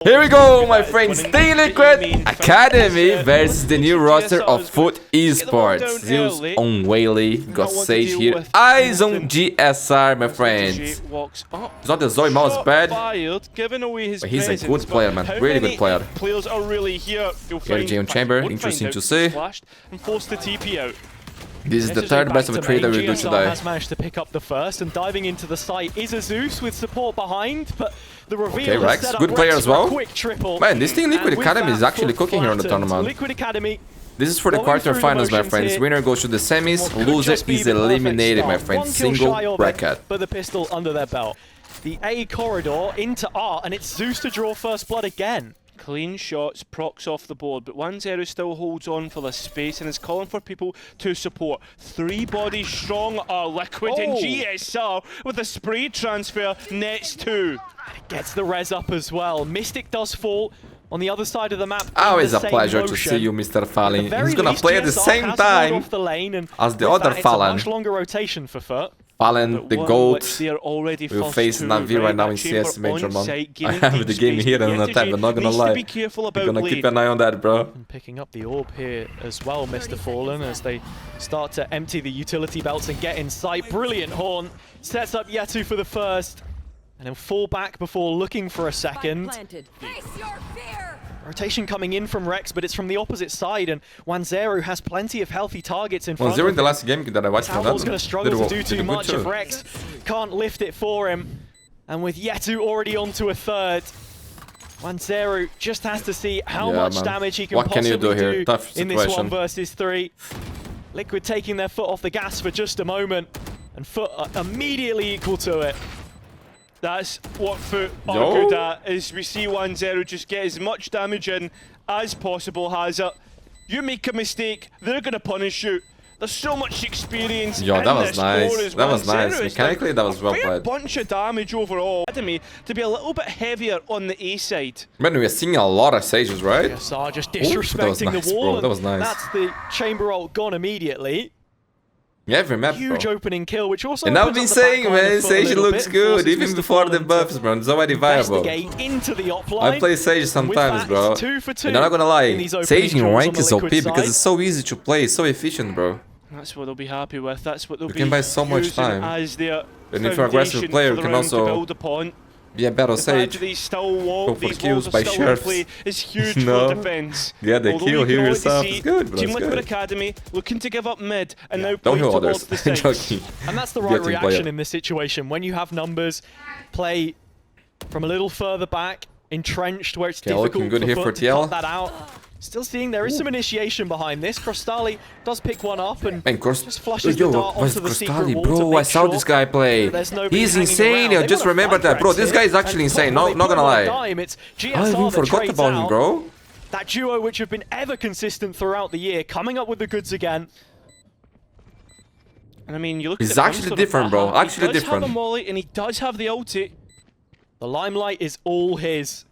Here we go, my friends. The Liquid Academy versus the new roster of FUT Esports. Zeus on Whaley, got Sage here. Eyes on GSR, my friends. It's not the Zoe mouse bad, but he's a good player, man. Really good player. Energy on chamber, interesting to see. This is the third best of a trade that we do today. Has managed to pick up the first, and diving into the site is a Zeus with support behind, but the reveal okay, Rex, good player as well. Man, this thing Liquid Academy is actually cooking here on the tournament. Liquid Academy. This is for the quarterfinals, my friends. Winner goes to the semis, loser is eliminated, my friends. Single bracket. But the pistol under their belt. The A corridor into R, and it's Zeus to draw first blood again. Clean shots, procs off the board, but 1-0 still holds on for the space and is calling for people to support. 3 bodies strong are Liquid and GSR with a spray transfer, nets 2. Gets the res up as well. Mystic does fall on the other side of the map. Always a pleasure to see you, Mr. Fallen. He's gonna play at the same time as the other Fallen. Much longer rotation for FUT. Fallen, the GOAT, will face Navi right now in CS Major, man. I have the game here and on the time, I'm not gonna lie. You're gonna keep an eye on that, bro. And picking up the orb here as well, Mr. Fallen, as they start to empty the utility belts and get in sight. Brilliant Horn, sets up Yetu for the first, and then fall back before looking for a second. Rotation coming in from Rex, but it's from the opposite side, and 1-0 has plenty of healthy targets in front of him. 1-0 in the last game that I watched. Talbot's going to struggle to do too much if Rex can't lift it for him. And with Yetu already onto a third, 1-0 just has to see how much damage he can possibly do here? In this 1 versus 3. Liquid taking their foot off the gas for just a moment, and FUT are immediately equal to it. That's what FUT are good at, is we see 1-0 just get as much damage in as possible, has it. You make a mistake, they're going to punish you. There's so much experience. Yo, that was nice. That was nice. Mechanically, that was well played. A bunch of damage overall. Academy to be a little bit heavier on the A side. Man, we are seeing a lot of Sages, right? GSR just disrespecting the wall. Bro. That was nice. That's the chamber ult gone immediately. Yeah, every map, huge opening kill, which also. And I've been saying, man, Sage looks good even before the buffs, bro. It's already viable. Into the op line. I play Sage sometimes, bro. 2 for 2 and I'm not gonna lie, Sage in rank is OP because it's so easy to play, it's so efficient, bro. That's what they'll be happy with. That's what they'll be. You can buy so much time. As their and if you're an aggressive player, you can also be a better Sage. Go for kills by sheriffs. Is huge for defense. Yeah, the kill here yourself is good, bro. Team Liquid Academy looking to give up mid and now don't play heal towards others. the Sage. And that's the right reaction in this situation. When you have numbers, play from a little further back, entrenched where it's difficult good here for to cut that out. Still seeing there is some initiation behind this. Crostali does pick one up and just flushes the dart onto the secret wall. Bro, I saw this guy play. He's insane. I just remember that, bro. This guy is actually insane. Not gonna lie. I even forgot about him, bro. That duo, which have been ever consistent throughout the year, coming up with the goods again. And I mean, you look. He's actually different, bro. Actually different. He does have a molly and he does have the ulti. The limelight is all his.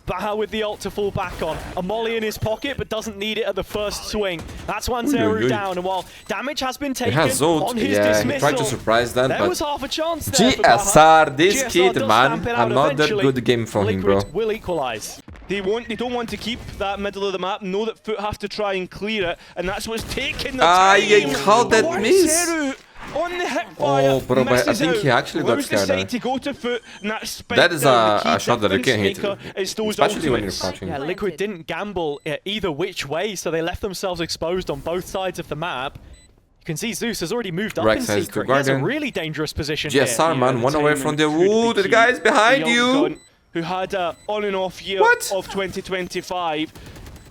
Baha with the ult to fall back on. A molly in his pocket, but doesn't need it at the first swing. That's 1-0 down, and while damage has been taken on his dismissal, he tried to surprise them, there was half a chance there GSR, this kid, man, another good game from him, bro. Will equalize. They don't want to keep that middle of the map, know that FUT have to try and clear it, and that's what's taking the time. How that miss? On the hip fire, bro, but I think he actually got scared now. To go to FUT, and that is a shot that you can't hit, especially when you're crouching. Yeah, Liquid didn't gamble either which way, so they left themselves exposed on both sides of the map. You can see Zeus has already moved up in secret. He has a really dangerous position here. GSR, man, one away from the wood. The guy's behind you. Who had a on and off year of 2025.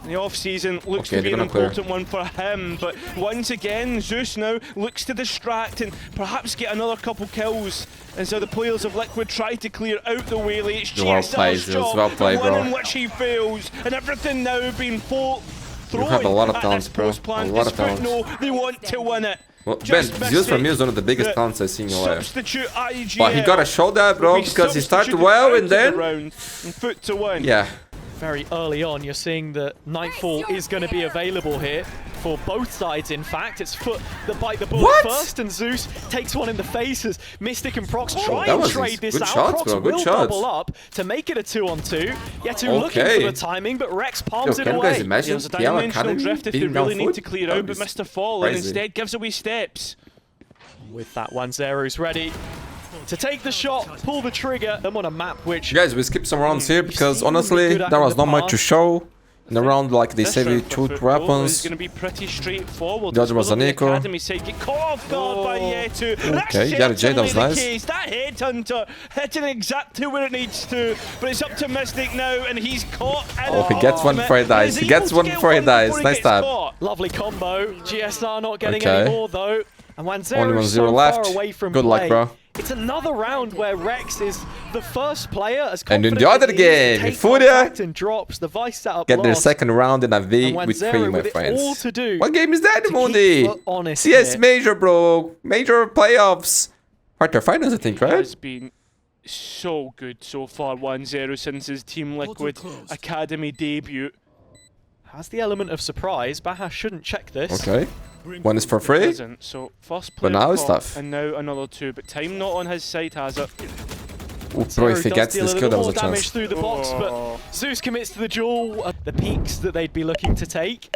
The off-season looks to be an important one for him, but once again, Zeus now looks to distract and perhaps get another couple kills. And so the players of Liquid try to clear out the Whaley. It's GSR's job, the one in which he fails, and everything now being thrown have a lot of talents, bro. A lot of talents. No, they want to win it. Well, Ben, Zeus for me is one of the biggest talents I've seen in a while. But he gotta show that, bro, because he started well and then... FUT to win. Yeah. Very early on, you're seeing that Nightfall is going to be available here. for both sides, in fact. It's FUT that bite the bullet first, and Zeus takes one in the face as Mystic and Prox try and trade this out. Shots, Prox will double up to make it a 2-on-2. Yetu looking for the timing, but Rex palms it away. Can you guys imagine There's a dimensional drift if they really need to clear out, but Mr. Fallen instead gives away steps. With that one, Zeru's ready to take the shot, pull the trigger. Them on a map which... Guys, we skipped some rounds here because honestly, there was not much to show. In the round, like they say, we two weapons. It's going to be pretty straightforward. The other was a Nico. Get caught off guard by Yetu. Okay, yeah, the J, that was nice. That headhunter hitting exactly where it needs to, but it's up to Mystic now, and he's caught. Oh, he gets one before he dies. He gets one before he dies. Nice tap. Lovely combo. GSR not getting any more though. And only 1-0 left. Away from Good luck, bro. It's another round where Rex is the first player as and in the other game, FUT and drops the vice setup. Get their second round in a V with 3, my friends. What game is that, Mundi? CS Major, bro. Major playoffs. Quarterfinals, I think, right? Has been so good so far. 1-0 since his Team Liquid Academy debut. Has the element of surprise. Baha shouldn't check this. Okay. One is for free. So first but now it's tough. And now another 2, but time not on his side, has it? Oh, bro, if he gets this kill, that was a chance. Through the box, but Zeus commits to the duel at the peaks that they'd be looking to take.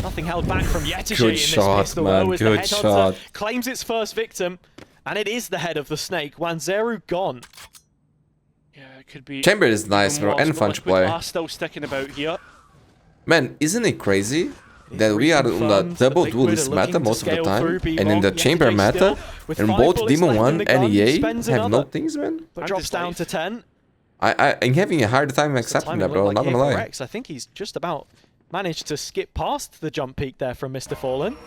Nothing held back from Yetushi in this pistol, man. Good shot. Claims its first victim, and it is the head of the snake. 1-0 gone. Yeah, it could be. Chamber is nice, bro, and fun to play. Still sticking about here. Man, isn't it crazy that we are on the double duelist meta most of the time, and in the chamber meta, and both Demon 1 and EA have no things, man? But drops down to 10. I'm having a hard time accepting that, bro, not gonna lie. Rex, I think he's just about managed to skip past the jump peak there from Mr. Fallen.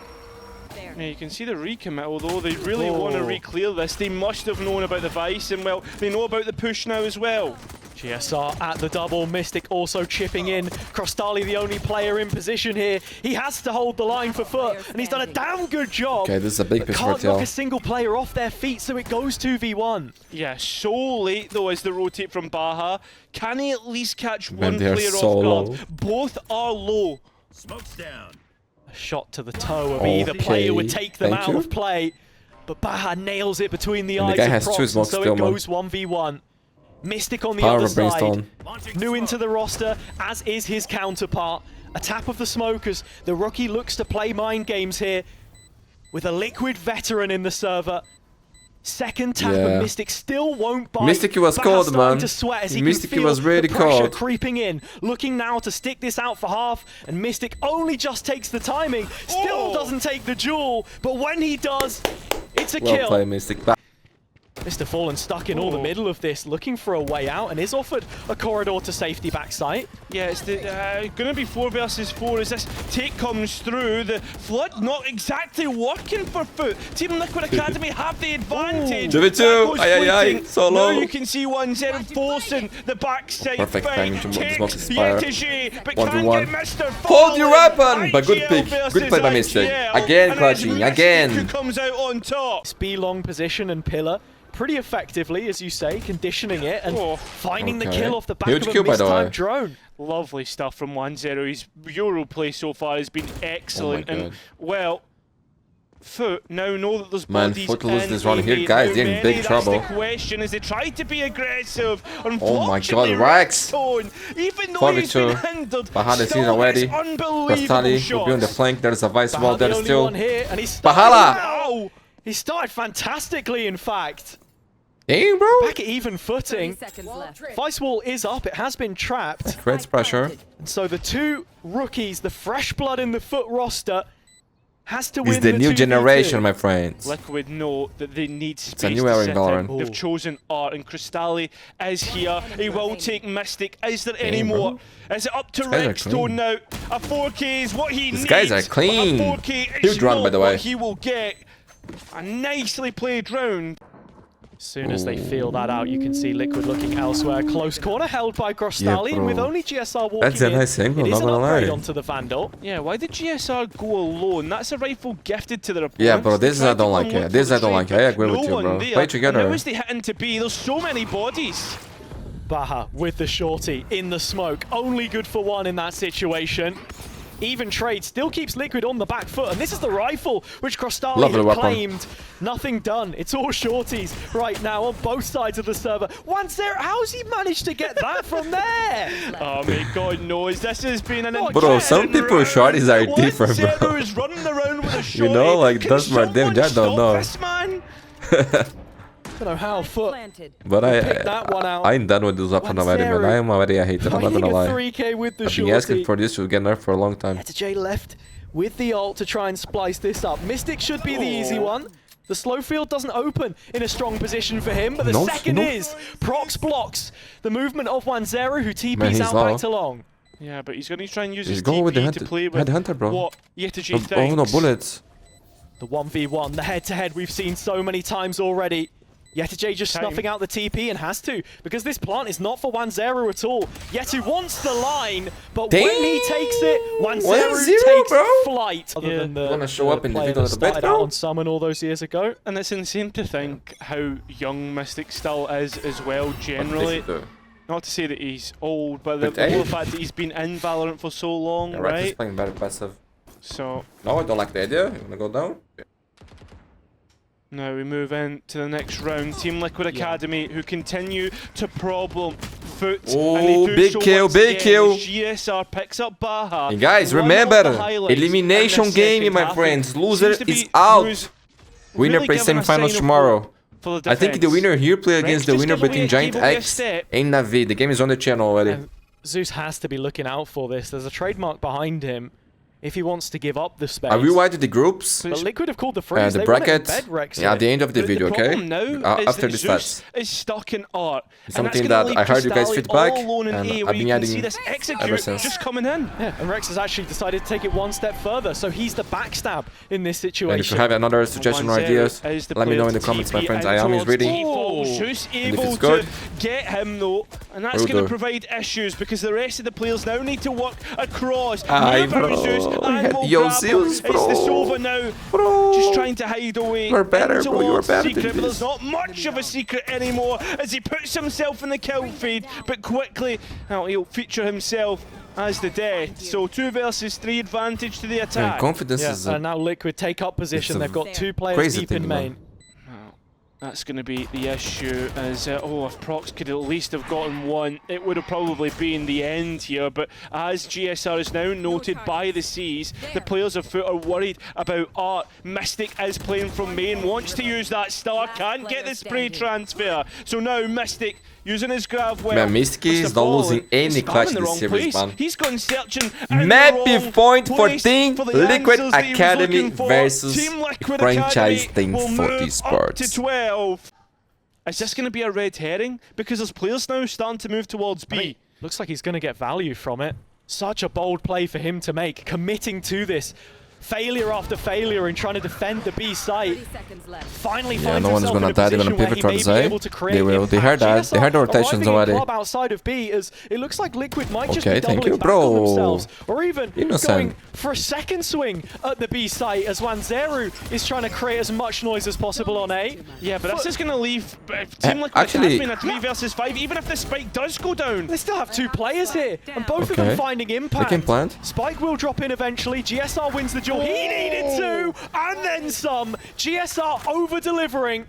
Yeah, you can see the recommit, although they really want to re-clear this. They must have known about the Vice, and well, they know about the push now as well. GSR at the double, Mystic also chipping in. Crostali the only player in position here. He has to hold the line for FUT, and he's done a damn good job. Okay, this is a big push for Can't knock a single player off their feet, so it goes 2v1. Yeah, so late though as the rotate from Baha. Can he at least catch one player off guard? Both are low. Smokes down. A shot to the toe of either player would take them out of play, but Baha nails it between the eyes of Prox, and so it goes 1v1. Mystic on the other side, new into the roster, as is his counterpart. A tap of the smoke as the rookie looks to play mind games here with a Liquid veteran in the server. Second tap, and Mystic still won't bite. Mystic was cold, man. Mystic was really cold. Creeping in, looking now to stick this out for half, and Mystic only just takes the timing. Still doesn't take the duel, but when he does, it's a kill. Well played, Mystic. Mr. Fallen stuck in all the middle of this, looking for a way out, and is offered a corridor to safety backside. Yeah, it's going to be 4 versus 4 as this take comes through. The flood not exactly working for FUT. Team Liquid Academy have the advantage. 2v2, solo. Now you can see 1-0 forcing the backside. Perfect timing to smoke the Spire. 1v1. Hold your weapon! But good pick. Good play by Mystic. Again, clutching. Again. Who comes out on top. It's B-long position and pillar. Pretty effectively, as you say, conditioning it and finding the kill off the back of a mistimed drone. Lovely stuff from 1-0. His Euro play so far has been excellent. And, well, FUT now know that there's bodies FUT lose this round here, guys. They're in big trouble. That's the question as they try to be aggressive. Oh my god, Rex! Even though he's been hindered, Baha is here already. Crostali will be on the flank. There's a vice wall there still. Bahala! He started fantastically, in fact. Dang, bro. Back at even footing. Vice wall is up. It has been trapped. Creates pressure. And so the two rookies, the fresh blood in the FUT roster, has to win. It's the new generation, my friends. Liquid know that they need space. It's a new era in Valorant. They've chosen Art, and Crostali is here. He will take Mystic. Is there any more? Is it up to Redstone now? A 4K is what he needs. These guys are clean. A 4K Huge run, by the way. He will get a nicely played round. As soon as they feel that out, you can see Liquid looking elsewhere. Close corner held by Crostali, and with only GSR walking that's a nice angle, it is not gonna lie. onto the Vandal. Yeah, why did GSR go alone? That's a rifle gifted to their opponents. Yeah, bro, this I don't like it. This I don't like it. I agree with you, bro. Play together. Now is they hitting to B? There's so many bodies. Baha with the shorty in the smoke. Only good for one in that situation. even trade still keeps Liquid on the back foot, and this is the rifle which Crostali had claimed. Nothing done. It's all shorties right now on both sides of the server. How's he managed to get that from there? Oh my God knows, this has been an bro, some people shorties are different, bro. Is running around with a shorty. You know, like that's more damage. I don't know. This man? I don't know how FUT, but I'm done with this weapon already, man. I am already a hater, I'm not gonna lie. 3K with the I've been asking for this to get nerfed for a long time. J left with the ult to try and splice this up. Mystic should be the easy one. The slow field doesn't open in a strong position for him, but the second is. Prox blocks the movement of 1-0, who TP's out back to long. Yeah, but he's going to try and use his TP to play with Headhunter, bro. What Yetaji thinks. Oh no, bullets. The 1v1, the head-to-head we've seen so many times already. Yetaj just snuffing out the TP and has to, because this plant is not for 1-0 at all. Yetu wants the line, but when he takes it, 1-0 takes flight. Other than the gonna show up in the video a bit, out on Summon all those years ago. And it's insane to think how young Mystic still is as well, generally. Not to say that he's old, but the whole fact that he's been in Valorant for so long, yeah, right? He's playing very passive. So. No, I don't like the idea. You wanna go down? Yeah. Now we move into the next round. Team Liquid Academy, who continue to problem FUT. Oh, big kill, big kill. GSR picks up Baha. And guys, remember, elimination game, my friends. Loser is out. Winner plays semifinals tomorrow. I think the winner here play against the winner between Giant X and Navi. The game is on the channel already. Zeus has to be looking out for this. There's a trademark behind him. If he wants to give up the space. I will write the groups. But Liquid have called the freeze. The brackets. Yeah, at the end of the video, okay? After the stats. Is stuck in art. Something that I heard you guys feedback, and I've been adding ever since. Just coming in. Yeah, and Rex has actually decided to take it one step further, so he's the backstab in this situation. And if you have another suggestion or ideas, let me know in the comments, my friends. I am always reading. Zeus able to get him though, and that's going to provide issues because the rest of the players now need to work across. Yo, Zeus, bro. It's the Sova now, just trying to hide away. You're better, bro. You're better than this. But there's not much of a secret anymore as he puts himself in the kill feed, but quickly he'll feature himself as the death. So 2 versus 3 advantage to the attack. And confidence is and now Liquid take up position. They've got 2 players deep in main. That's going to be the issue, as if Prox could at least have gotten one, it would have probably been the end here, but as GSR is now noted by the Seas, the players of FUT are worried about Art. Mystic is playing from main, wants to use that star, can't get the spray transfer, so now Mystic using his grab well. Man, Mystic is not losing any clutch in this series, man. He's gone searching Mappy point for Team Liquid Academy versus franchise Team FUT Esports. To 12. Is this going to be a red herring? Because there's players now starting to move towards B. Looks like he's going to get value from it. Such a bold play for him to make, committing to this. Failure after failure in trying to defend the B site. Finally finds no one's gonna die. They're gonna pivot towards A. They will. They heard that. They heard the rotations already. Outside of B, as it looks like Liquid might just be doubling back on themselves, or even going for a second swing at the B site as 1-0 is trying to create as much noise as possible on A. Yeah, but this is going to leave Team Liquid Academy in a 3 versus 5, even if the spike does go down. They still have 2 players here, and both of them finding impact. They can plant. Spike will drop in eventually. GSR wins the duel. He needed to, and then some. GSR over-delivering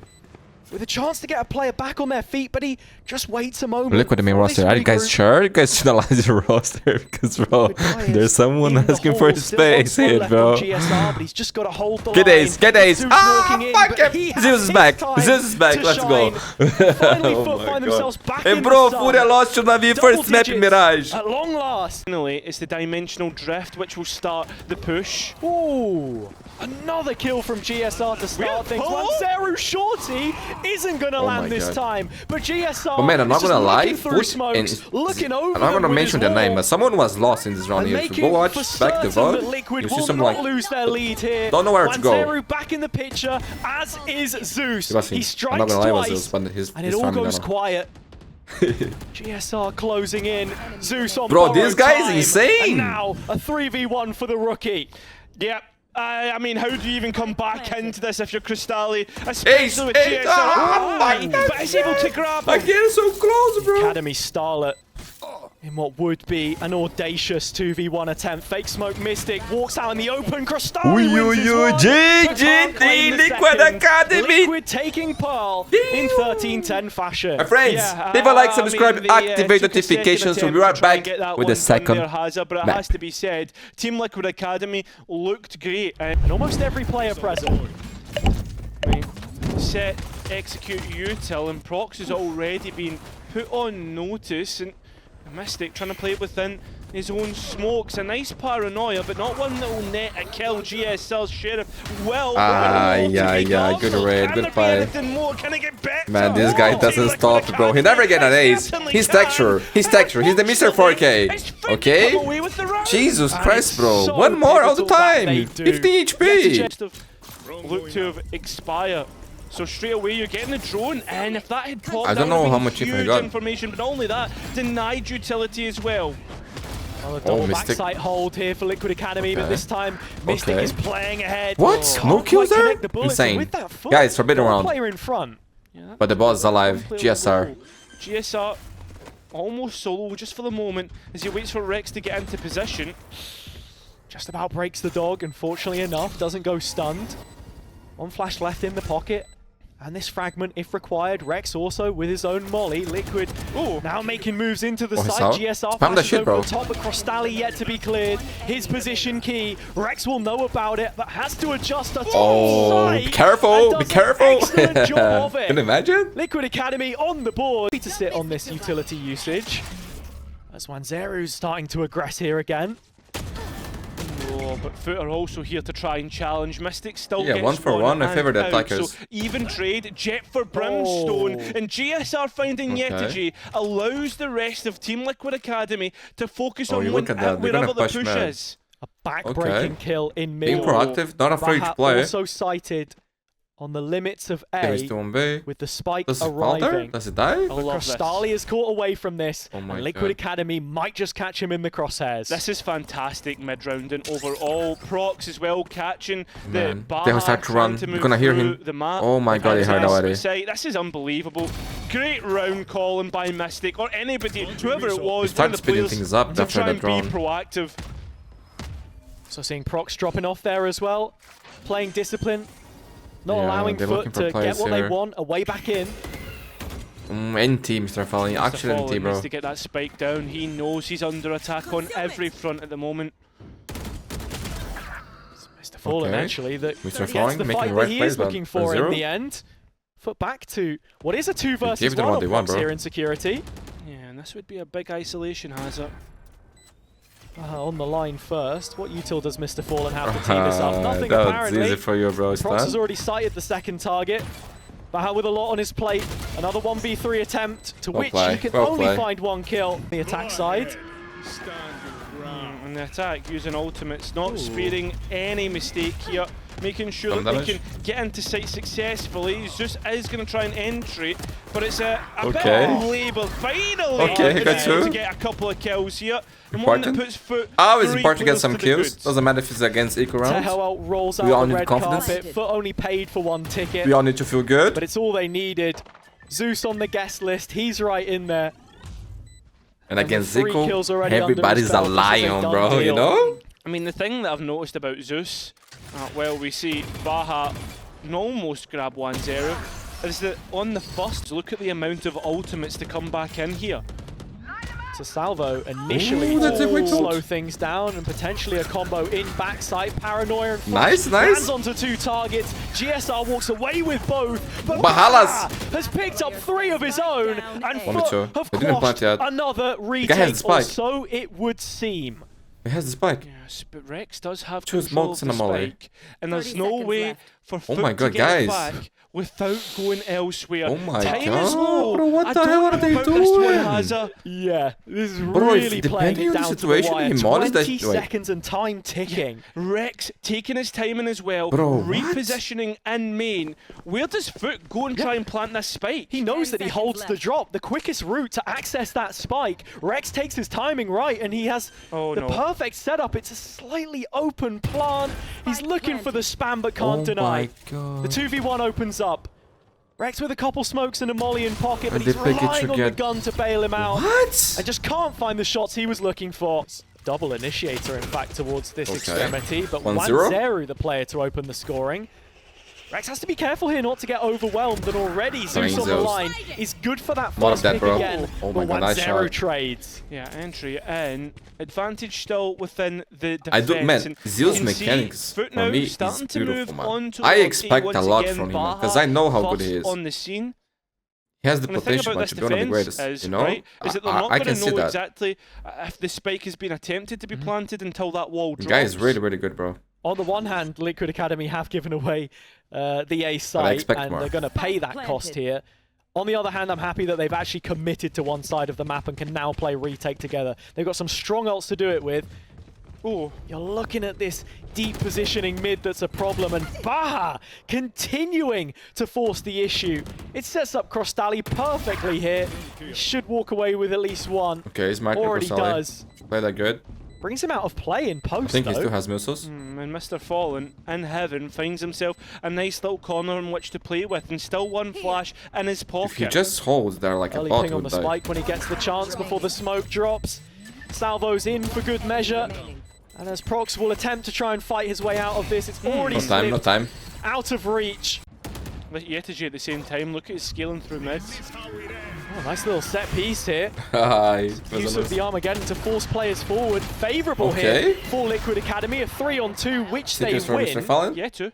with a chance to get a player back on their feet, but he just waits a moment. Look at the main roster. Are you guys sure? You guys should analyze the roster because, bro, there's someone asking for space here, bro. GSR, but he's just got to hold the get ace, get ace. Ah, fuck him. Zeus is back. Zeus is back. Let's go. Finally, FUT find themselves back in the bro, sun. Furia lost to Navi first map in Mirage. At long last. Finally, it's the dimensional drift which will start the push. Ooh. Another kill from GSR to start things. 1-0 Shorty isn't going to land this time, but GSR. But man, I'm not gonna lie. Looking over I'm not gonna mention their name, but someone was lost in this round here. So go watch back the VOD. You see some like lose their lead here. Don't know where to go. 1-0 back in the picture, as is Zeus. He strikes twice, and it all goes quiet. GSR closing in. Zeus on bro, this guy is insane. And now a 3v1 for the rookie. Yep. I mean, how do you even come back into this if you're Crostali, especially with GSR? But he's able to grab him. I get so close, bro. Academy Starlet in what would be an audacious 2v1 attempt. Fake smoke Mystic walks out in the open. Crostali wins his one, but can't claim the Liquid second. Academy. Liquid taking Pearl in 13-10 fashion. My friends, leave a like, subscribe, activate notifications, so we are back with the second but it map. has to be said, Team Liquid Academy looked great. And almost every player present. I mean, set, execute, util, and Prox has already been put on notice, and Mystic trying to play within his own smokes. A nice paranoia, but not one that will net a kill. GSL's Sheriff well. Good raid, good fight. Man, this guy doesn't stop, bro. He never get an ace. He's texture. He's texture. He's the Mr. 4K. Okay? Jesus Christ, bro. One more all the time. 50 HP. Look to have expire. So straight away you're getting the drone, and if that had popped, I don't know how much huge I got. information, but not only that, denied utility as well. Well, a double Mystic. backside hold here for Liquid Academy, but this time Mystic is playing ahead. What? No kills there? Insane. Guys, forbidden round. Player in front. Yeah, But the boss is alive. GSR. GSR almost solo just for the moment as he waits for Rex to get into position. Just about breaks the dog, unfortunately enough. Doesn't go stunned. One flash left in the pocket. And this fragment, if required. Rex also with his own molly. Liquid now making moves into the side. GSR spam that shit, over bro. the top, but Crostali yet to be cleared. His position key. Rex will know about it, but has to adjust to Be careful, be careful. Excellent job of it. Can you imagine? Liquid Academy on the board. To sit on this utility usage. As Wanzeru's starting to aggress here again. Oh, but FUT are also here to try and challenge. Mystic still gets 1 for 1. I favor the attackers. So even trade, Jet for Brimstone, and GSR finding Yetaji allows the rest of Team Liquid Academy to focus on look at that. wherever the push mad. is. A back-breaking kill in mid. Being proactive, not afraid to play. Also sighted on the limits of A with the spike Does it arriving. Does it die? But Crostali is caught away from this, Oh my and Liquid God. Academy might just catch him in the crosshairs. This is fantastic mid-round and overall. Prox as well catching Man, the bar. they will start to run. You're gonna hear him. The map. Oh my God, he heard already. This is unbelievable. Great round calling by Mystic or anybody, whoever it was. Start speeding things up to after try that and be drone. proactive. So seeing Prox dropping off there as well, playing discipline, not allowing they're FUT looking for to get what plays they here. want, away back in. NT, Mr. Falling. Actually, NT, bro. Needs to get that spike down. He knows he's under attack on every front at the moment. Mr. Fallen actually that Mr. gets Falling the making fight the that right he plays, is but looking for in 0. the end. FUT back to what is a 2 versus Give them 1 what they want, Prox bro. here in security. Yeah, and this would be a big isolation hazard. On the line first. What util does Mr. Fallen have to tee this up? Nothing That's apparently. easy for you, bro. Prox has already sighted the second target. Baha with a lot on his plate. Another 1v3 attempt to which he can only find 1 kill. The attack side. And the attack using ultimates, not sparing any mistake here. Making sure that they can get into site successfully. Zeus is going to try and entry, but it's a bit unbelievable. Finally, to get a couple of kills here. And one that puts FUT. It's important to get some kills. Doesn't matter if it's against equal rounds. Tehel rolls out the red carpet. FUT only paid for 1 ticket. We all need to feel good. But it's all they needed. Zeus on the guest list. He's right in there. And against Zico, everybody's a lion, bro, you know? I mean, the thing that I've noticed about Zeus, well, we see Baha almost grab 1-0, is that on the first, look at the amount of ultimates to come back in here. So Salvo initially to slow things down and potentially a combo in backside. Paranoia and nice. Lands onto 2 targets. GSR walks away with both. But Bahalas has picked up 3 of his own and FUT have quashed another retake, or so it would seem. He has the spike. Yes, but Rex does have 2 smokes and a molly. And there's no way for FUT God, to get it back without going elsewhere. Oh my Time God, is low. bro, what the hell are they doing? Yeah, this is really playing it down to the wire. 20 seconds and time ticking. Rex taking his time in as well, repositioning in main. Where does FUT go and try and plant this spike? He knows that he holds the drop, the quickest route to access that spike. Rex takes his timing right, and he has the perfect setup. It's a slightly open plant. He's looking for the spam, but can't deny. God. The 2v1 opens up. Rex with a couple smokes and a molly in pocket, but he's relying on the gun to bail him out. What? And just can't find the shots he was looking for. Double initiator, in fact, towards this extremity, but Wanzeru, the player to open the scoring. Rex has to be careful here not to get overwhelmed, and already Zeus on the line is good for that first pick again. Oh my god, nice shot. Trades. Yeah, entry in. Advantage still within the defense. I do, man, Zeus mechanics for me is beautiful, man. I expect a lot from him, because I know how good he is. On the scene. He has the potential to be one of the greatest, you know? Right, is that they're not I going can to know see that. exactly if the spike has been attempted to be planted until that wall drops. The guy is really, really good, bro. On the one hand, Liquid Academy have given away the A site, and they're going to pay that cost here. On the other hand, I'm happy that they've actually committed to one side of the map and can now play retake together. They've got some strong ults to do it with. Oh, you're looking at this deep positioning mid that's a problem, and Baha continuing to force the issue. It sets up Crostali perfectly here. He should walk away with at least one. Okay, he's marking already Crostali. Does. Play that good. Brings him out of play in post, I think though. he still has missiles. And Mr. Fallen in heaven finds himself a nice little corner in which to play with, and still one flash in his pocket. If he just holds there like Early a bot, ping on the spike when he gets the chance before the smoke drops. Salvo's in for good measure. And as Prox will attempt to try and fight his way out of this, it's already no time. Out of reach. But Yetiji at the same time, look at his scaling through mid. Oh, nice little set piece here. Use of the Armageddon to force players forward. Favourable here for Liquid Academy. A 3-on-2, which they win. Yetu.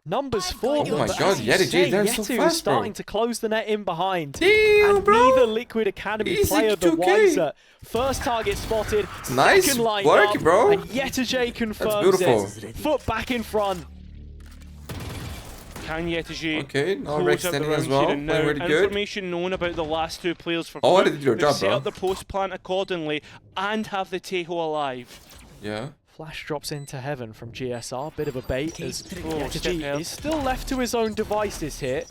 Numbers 4. Oh my god, Yetiji, they're so fast, starting to close the net in behind. Damn, and bro. neither Liquid Academy player the wiser. First target spotted. Nice second line work, up, bro. And Yetiji confirms it. Foot back in front. Can Yetiji now Rex standing as well. Really good. Information known about the last two players for FUT. They did your job, set bro. up the post plant accordingly and have the Teho alive. Yeah. Flash drops into heaven from GSR. Bit of a bait as Yetiji is still left to his own devices here.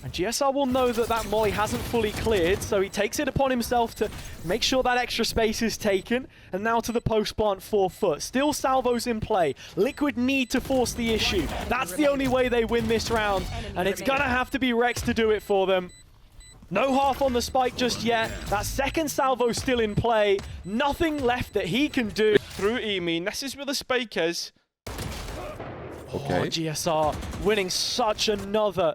And GSR will know that that molly hasn't fully cleared, so he takes it upon himself to make sure that extra space is taken. And now to the post plant 4 foot. Still salvos in play. Liquid need to force the issue. That's the only way they win this round. And it's gonna have to be Rex to do it for them. No half on the spike just yet. That second salvo still in play. Nothing left that he can do. Through Amy, this is where the spike is. Okay. Oh, GSR winning such another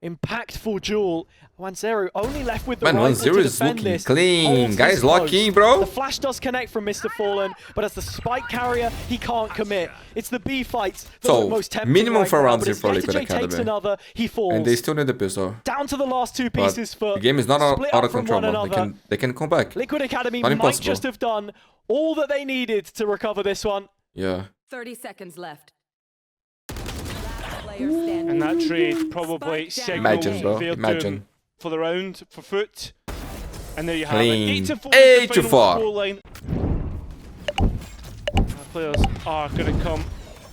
impactful duel. Wanzeru only left with the rifle to defend this. Clean. Guys, lock in, bro. The flash does connect from Mr. Fallen, but as the spike carrier, he can't commit. It's the B fights that look most tempting minimum right 4 rounds now, here for Liquid takes Academy. another, he falls. And they still need the pistol. Down to the last 2 pieces for the game is not out of control, bro. They can come back. Liquid Academy might just have done all that they needed to recover this one. Yeah. 30 seconds left. And that trade probably signals Imagine. For the round for FUT. And there you have Clean. it. 8-4. Players are going to come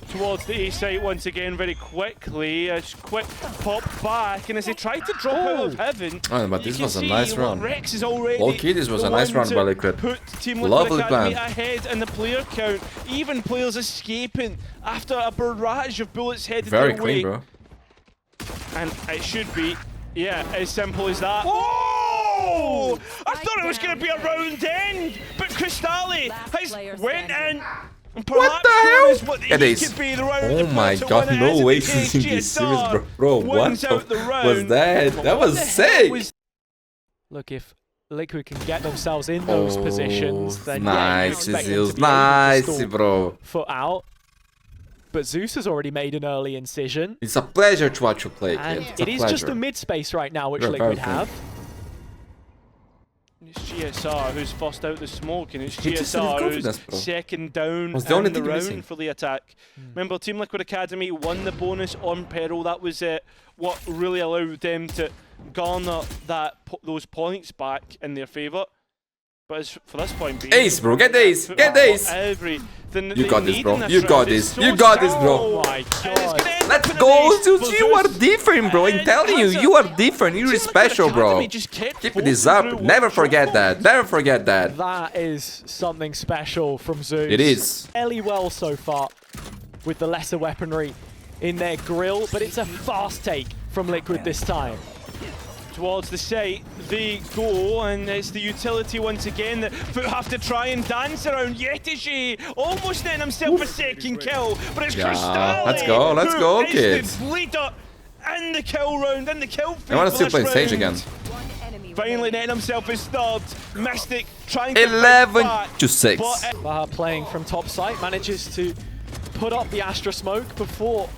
towards the A site once again very quickly. A quick pop back, and as they try to drop out of heaven, but this was a nice round. Rex is already okay, this was a nice round by Liquid. Put Team Lovely Liquid Academy plan. ahead in the player count. Even players escaping after a barrage of bullets headed very their clean, way. bro. And it should be, yeah, as simple as that. Oh! I thought it was going to be a round end, but Crostali has went in. What the hell? What could be the round oh my god, no way he's in this series, bro. Bro, what was that? That was sick! Look, if Liquid can get themselves in those positions, then nice, Zeus, nice, bro. Foot out. But Zeus has already made an early incision. It's a pleasure to watch you play, and kid. it is just the mid space right now, which Liquid have. It's GSR who's forced out the smoke, and it's GSR who's second down in the round for the attack. Remember, Team Liquid Academy won the bonus on Peril. That was what really allowed them to garner those points back in their favour. But as for this point being, ace, bro, get ace, get ace. You got this, bro. You got this. You got this, bro. Oh my god. Let's go, Zeus. You are different, bro. I'm telling you, you are different. You're special, bro. Keep this up. Never forget that. Never forget that. That is something special from Zeus. It is. Fairly well so far with the lesser weaponry in their grill, but it's a fast take from Liquid this time. Towards the site they go, and it's the utility once again that FUT have to try and dance around. Yetishi almost netting himself a second kill, but it's Cristalli. Let's go, kids. The leader in the kill round, in the kill feed. I want to still play Sage again. Finally netting himself his third. Mystic trying to 11-6. Baha playing from top site, manages to put up the Astra smoke before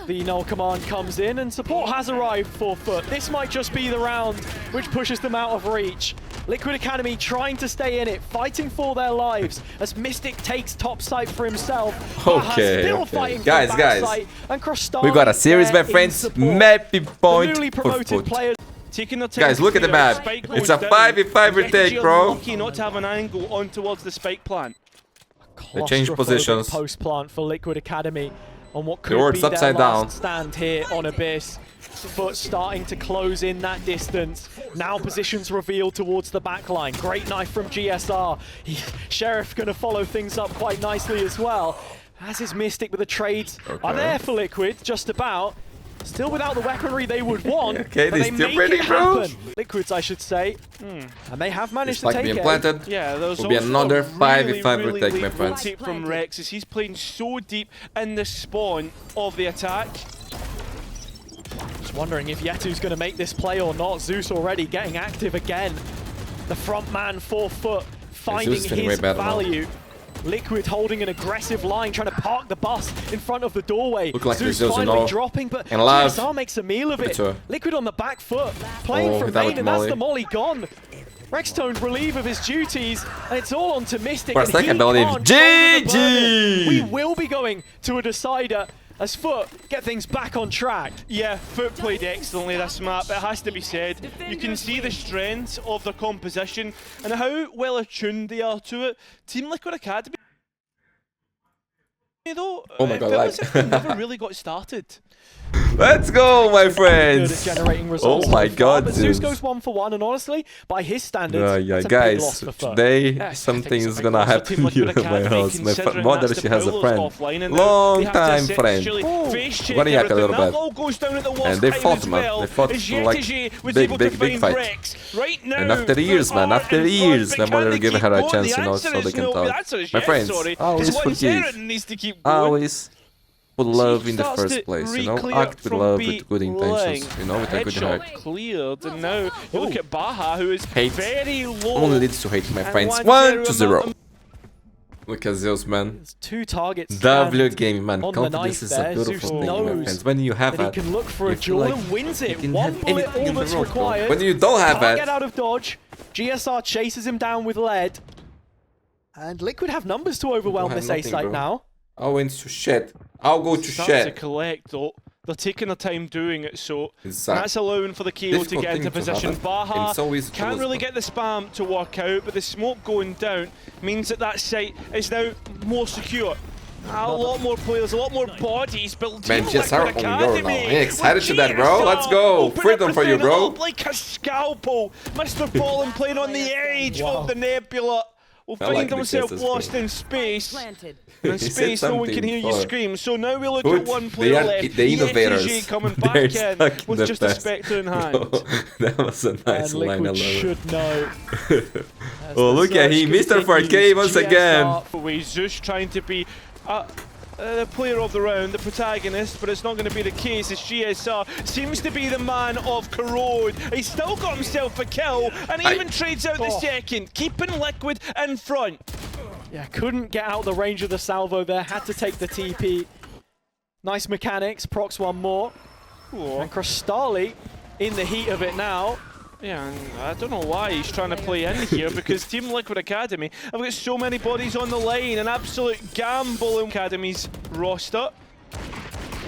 the null command comes in, and support has arrived for FUT. This might just be the round which pushes them out of reach. Liquid Academy trying to stay in it, fighting for their lives as Mystic takes top site for himself. Still fighting guys, site, and we got a series, my friends. Mappy point for FUT. Players taking their time. Guys, look at the map. It's a 5v5 retake, bro. Lucky not to have an angle on towards the spike plant. They changed positions. Post plant for Liquid Academy on what could be their last stand here on Abyss. FUT starting to close in that distance. Now positions revealed towards the back line. Great knife from GSR. Sheriff going to follow things up quite nicely as well. As is Mystic, but the trades are there for Liquid, just about. Still without the weaponry they would want, okay, but they still make pretty, it happen. Liquids, I should say. And they have managed to take being it. planted. Yeah, there's will be another 5v5 retake, my friends. friends. Tip from Rex as he's playing so deep in the spawn of the attack. Just wondering if Yetu's going to make this play or not. Zeus already getting active again. The front man for FUT finding his value. Liquid holding an aggressive line, trying to park the bus in front of the doorway. Look like Zeus finally dropping, but GSR makes a meal of it. Liquid on the back foot, playing from main, and that's the molly gone. Rextone's relief of his duties, and it's all on to Mystic. For a second, I believe. GG! We will be going to a decider as FUT get things back on track. Yeah, FUT played excellently this map, it has to be said. You can see the strengths of their composition and how well attuned they are to it. Team Liquid Academy, though, oh my god, they never really got started. Let's go, my friends! Good at generating results. Oh my god, but Zeus goes 1 for 1, and honestly, by his standards, yeah, guys, today something is gonna happen here at my house. My mother, she has a friend, long time friend. Running up a little bit, and they fought, man. They fought like big fight. And after years, man, after years, my mother gave her a chance, you know, so they can talk. My friends, always forgive. Always put love in the first place, you know, act with love, with good intentions, you know, with a good heart. Cleared, and now you look at Baha, who is very low. Only leads to hate, my friends. 1-0. Look at Zeus, man. It's 2 targets. W game, man. Confidence is a beautiful thing, my friends. When you have it, he can look for a duel and wins it. 1 bullet, all that's required. When you don't have it, get out of dodge. GSR chases him down with lead, and Liquid have numbers to overwhelm this A site now. I'll win to shit. I'll go to shit. To collect though. They're taking their time doing it, so that's allowing for the KO to get into position. Baha can't really get the spam to work out, but the smoke going down means that that site is now more secure. A lot more players, a lot more bodies, but man, GSR on your now. Hey, excited to that, bro. Let's go. Freedom for you, bro. Like a scalpel. Mr. Fallen playing on the edge of the nebula. Will find himself lost in space. In space, no one can hear you scream. So now we look at one player left. The innovators. Coming back in with just a Spectre in hand. That was a nice line. I love should know. Oh, look at him, Mr. 4K once again. Zeus trying to be the player of the round, the protagonist, but it's not going to be the case as GSR seems to be the man of Corrode. He's still got himself a kill and even trades out the second, keeping Liquid in front. Yeah, couldn't get out the range of the salvo there, had to take the TP. Nice mechanics, procs 1 more. And Cristalli in the heat of it now. Yeah, and I don't know why he's trying to play in here because Team Liquid Academy have got so many bodies on the line, an absolute gamble in Academy's roster.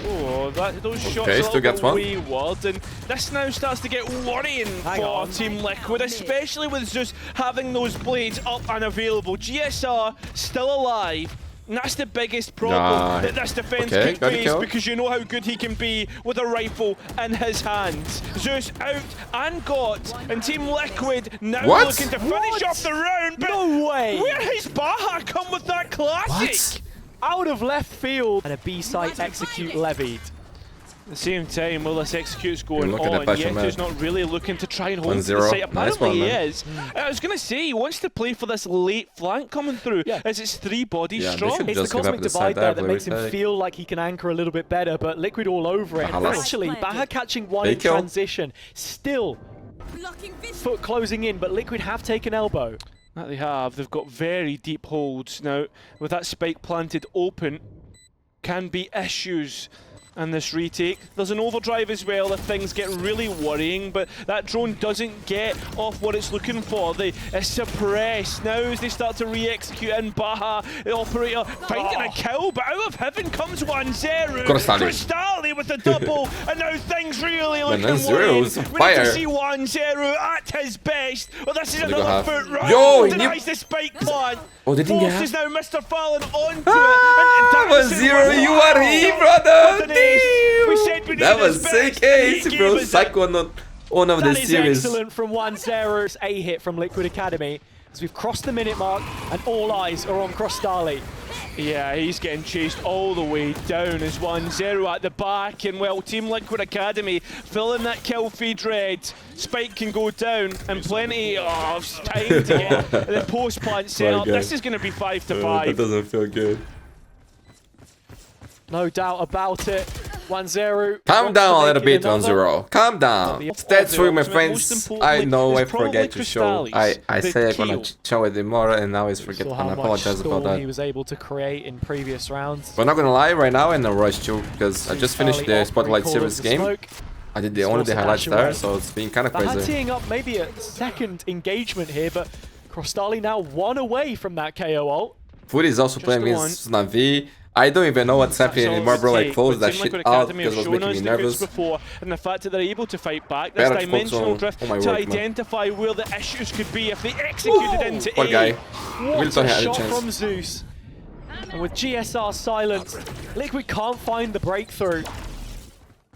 Oh, those shots are a little wayward, and this now starts to get worrying for Team Liquid, especially with Zeus having those blades up and available. GSR still alive. And that's the biggest problem that this defense can face, because you know how good he can be with a rifle in his hands. Zeus out and got, and Team Liquid now looking to finish off the round. But no way! Where has Baha come with that classic? Out of left field. And a B site execute levied. At the same time, while this execute's going on, Yeto's not really looking to try and hold the site. Apparently he is. I was going to say, he wants to play for this late flank coming through, as it's 3 bodies strong. It's the cosmic divide there that makes him feel like he can anchor a little bit better, but Liquid all over it. And actually, Baha catching one in transition. Still, FUT closing in, but Liquid have taken elbow. That they have. They've got very deep holds. Now, with that spike planted open, can be issues. And this retake. There's an overdrive as well if things get really worrying, but that drone doesn't get off what it's looking for. They suppress now as they start to re-execute in. Baha, the operator, finding a kill, but out of heaven comes 1-0. Crystalli with the double, and now things really looking worrying. We need to see 1-0 at his best. Well, this is another FUT run. Yo, denies the spike plant. Oh, didn't get Forces now Mr. Fallon onto it. 1-0, you are here, brother. That was sick ace, bro. Psycho on of the series. Excellent from 1-0's A hit from Liquid Academy. As we've crossed the minute mark and all eyes are on Crostali. Yeah, he's getting chased all the way down as 1-0 at the back, and well, Team Liquid Academy filling that kill feed red. Spike can go down and plenty of time to get the post plant set up. This is going to be 5-5. That doesn't feel good. No doubt about it. 1-0. Calm down a little bit, 1-0. Calm down. Stats for you, my friends. I know I forget to show. I say I'm gonna show it more, and now I forget. And I apologize about that. He was able to create in previous rounds. But not gonna lie, right now in a rush too, because I just finished the Spotlight Series game. I did only the highlights there, so it's been kind of crazy. Teeing up maybe a second engagement here, but Crostali now 1 away from that KO ult. FUT is also playing against Navi. I don't even know what's happening anymore, bro. I closed that shit out because it was making me nervous. And the fact that they're able to fight back, this dimensional drift to identify where the issues could be if they executed into A. Poor guy. What a shot from Zeus. And with GSR silenced, Liquid can't find the breakthrough.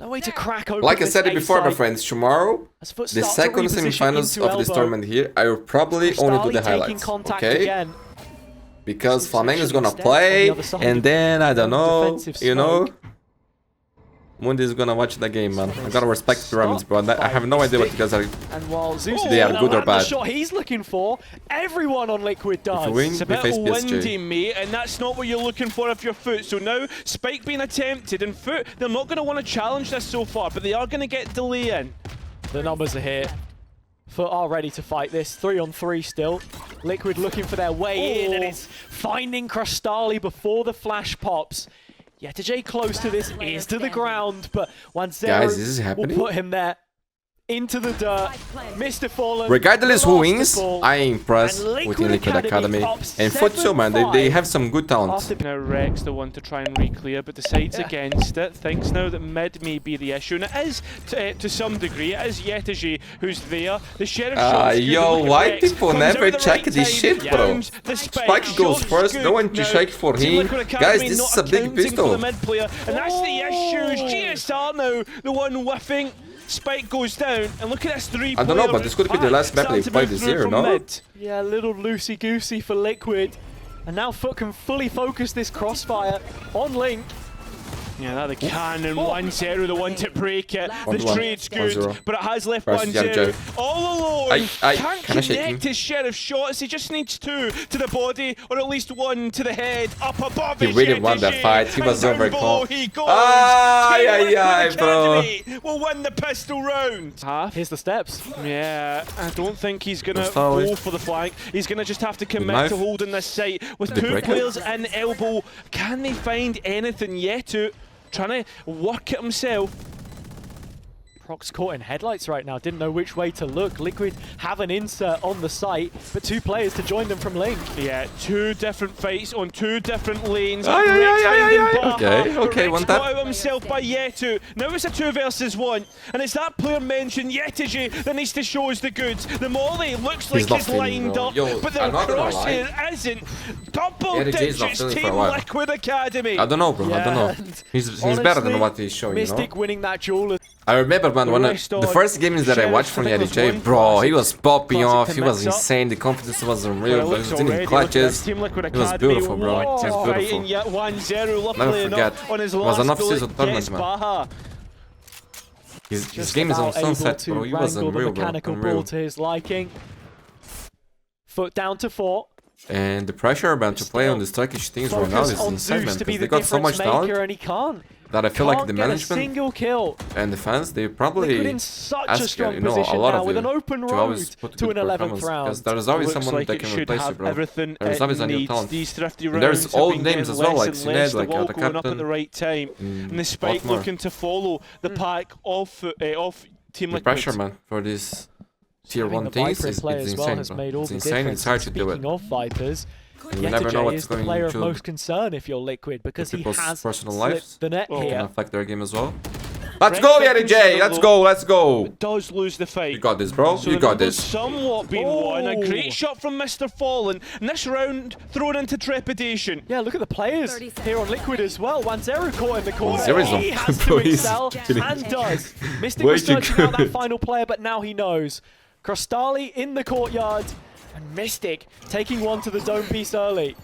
No way to crack open. Like I said it before, my friends, tomorrow, the second semi-finals of this tournament here, I will probably only do the highlights, okay? Because Flamengo is gonna play, and then, I don't know, you know, Mundi is gonna watch the game, man. I gotta respect Pyramids, bro. I have no idea what you guys are. And while Zeus they are good or bad. The shot he's looking for, everyone on Liquid does. If we win, it's a bit windy, mate, and that's not what you're looking for if you're FUT. So now, Spike being attempted, and FUT, they're not gonna want to challenge this so far, but they are gonna get delay in. The numbers are here. FUT are ready to fight this. 3-on-3 still. Liquid looking for their way in, and it's finding Crostali before the flash pops. Yetaj close to this, is to the ground, but 1-0 will put him there. Into the dirt, Mr. Fallen. Regardless who wins, I am impressed with Liquid Academy. And FUT too, man, they have some good talents. Now Rex the one to try and re-clear, but decides against it. Thinks now that mid may be the issue, and it is to some degree. It is Yetaj who's there. The Sheriff yo, why people never check this shit, bro? Spike goes first, no one to check for him. Guys, this is a big pistol. And that's the issue. GSR now, the one whiffing. Spike goes down, and look at this 3 I don't know, but this could be the last map they played this year, no? Mid. Yeah, a little loosey-goosey for Liquid. And now FUT can fully focus this crossfire on Link. Yeah, that the cannon, 1-0, the one to break it. The trade's good, but it has left 1-0. All alone, can't connect his Sheriff shots. He just needs 2 to the body, or at least 1 to the head. Up above, he really won that fight. He was over calm. Bro. Will win the pistol round. Here's the steps. Yeah, I don't think he's going to go for the flank. He's going to just have to commit to holding this site. With 2 players in elbow, can they find anything yet to... Trying to work it himself. Proc's caught in headlights right now, didn't know which way to look. Liquid have an insert on the site, but 2 players to join them from Link. Yeah, 2 different fights on 2 different lanes. Okay, one tap. Out himself by Yetu. Now it's a 2 versus 1, and it's that player mentioned, Yetaj, that needs to show us the goods. The molly looks like he's lined up, but the cross here isn't. Double digits, Team Liquid Academy. I don't know, bro. I don't know. He's better than what he's showing, Mystic winning that duel. I remember, man, the first games that I watched from Yetaj, bro, he was popping off, he was insane, the confidence was unreal, he was doing clutches, it was beautiful, bro, it was beautiful. Never forget, it was an off-season tournament, man. His game is on sunset, bro. He was unreal, bro. Ball to his liking. FUT down to 4. And the pressure about to play on these Turkish teams right now is insane, man. Because they got so much talent and he can't. that I feel like the management single kill. and the fans, they probably in such a ask strong a lot of with an open road to an 11th round. Because there's always someone like that can replace you, bro. Everything There's always a new talent. These thrifty And there's rounds old names as well, like Sinead, like the going up at the captain. right time, and the Spike looking to follow the pack off Team The Liquid. pressure, man, for this tier 1 teams is insane, bro. It's insane, it's hard to do it. Speaking of Vipers, And you never know what's is the going player of to most concern if you're Liquid, because he has personal slipped lives. the net Can here. affect their game as well. Let's go, Yeti J! Let's go, let's go! Does lose the fight. You got this, bro. So You got this. Somewhat been won. A great shot from Mr. Fallen. And this round thrown into trepidation. Yeah, look at the players here on Liquid as well. Wanzeru caught in the corner. Wanzeru's He has to excel and does. Mystic was searching out that final player, but now he knows. Crostali in the courtyard, and Mystic taking one to the dome piece early.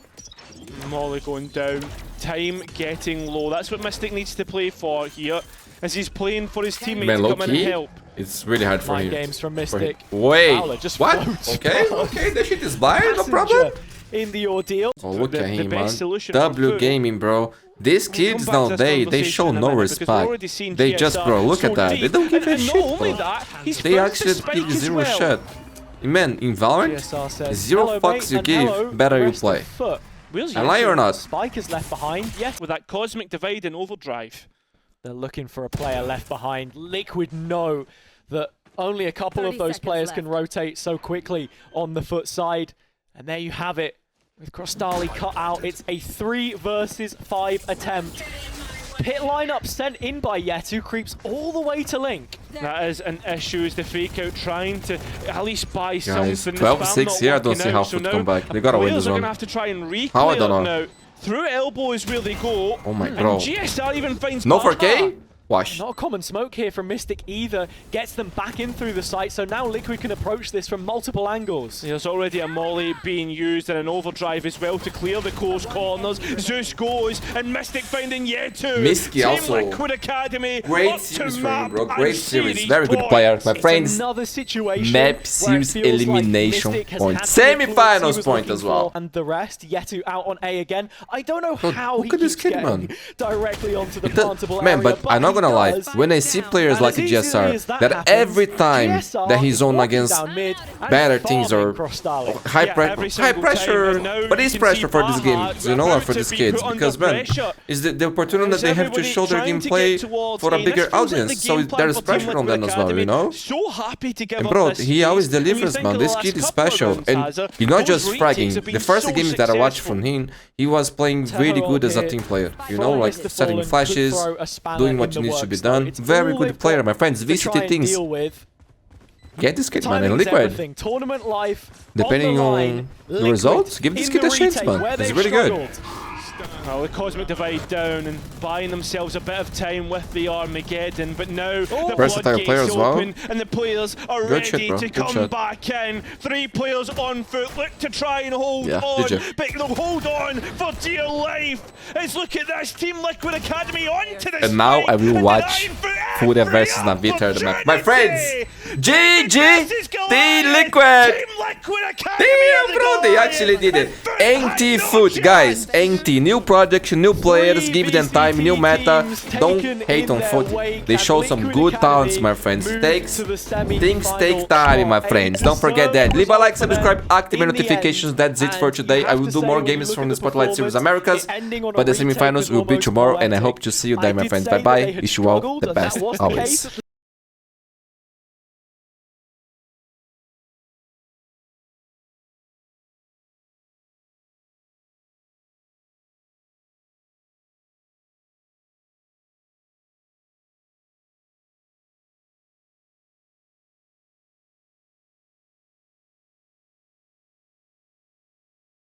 Molly going down. Time getting low. That's what Mystic needs to play for here, as he's playing for his teammates to come in and help. It's really hard for him. Games from Mystic. Wait, just what? Okay, that shit is blind, no problem. In the ordeal. Oh, look at him, man. W gaming, bro. These kids nowadays, they show no respect. They just, bro, look at that. They don't give a shit, bro. They actually give zero shit. Man, in Valorant, zero fucks you give, better you play. Am I or not? Spike is left behind. Yes, with that cosmic divide and overdrive. They're looking for a player left behind. Liquid know that only a couple of those players can rotate so quickly on the FUT side. And there you have it. With Crostali cut out, it's a 3 versus 5 attempt. Pit lineup sent in by Yetu creeps all the way to Link. That is an issue, is the fake out trying to at least buy something. 12-6 here, I don't see how FUT come back. They gotta win this one. Have to try and How, I don't know. Now. Through elbow is where they go. Oh my bro. And GSR even finds no 4K? Wash. Not a common smoke here from Mystic either. Gets them back in through the site, so now Liquid can approach this from multiple angles. There's already a molly being used and an overdrive as well to clear the close corners. Zeus goes, and Mystic finding Yetu. Misky also. Liquid Academy. Great series for him, bro. Great series. Very good player. My friends. Another situation. Map series elimination point. Semi-finals point as well. And the rest, Yetu out on A again. I don't know how he keeps getting directly onto the plantable area. Man, but I'm not gonna lie, when I see players like GSR, that every time that he's on against better teams or high pressure, but it's pressure for this game, you know, or for these kids, because man, is the opportunity that they have to show their gameplay for a bigger audience, so there's pressure on them as well, you know? And bro, he always delivers, man. This kid is special, and he's not just fragging. The first games that I watched from him, he was playing really good as a team player, you know, like setting flashes, doing what needs to be done. Very good player, my friends. VCT things. Get this kid, man, and Liquid. Tournament life. Depending on the results, give this kid a chance, man. He's really good. Well, the Cosmic Divide down and buying themselves a bit of time with the Armageddon, but now the floodgates open and the players are ready to come back in. 3 players on FUT, look to try and hold on, but they'll hold on for dear life. Let's look at this, Team Liquid Academy onto this. And now I will watch FUT versus Navita the map. My friends, GG, Team Liquid. Damn, bro, they actually did it. NT FUT, guys, NT, new project, new players, give them time, new meta. Don't hate on FUT. They show some good talents, my friends. Things take time, my friends. Don't forget that. Leave a like, subscribe, activate notifications. That's it for today. I will do more games from the Spotlight Series Americas, but the semifinals will be tomorrow, and I hope to see you there, my friends. Bye bye. Wish you all the best always.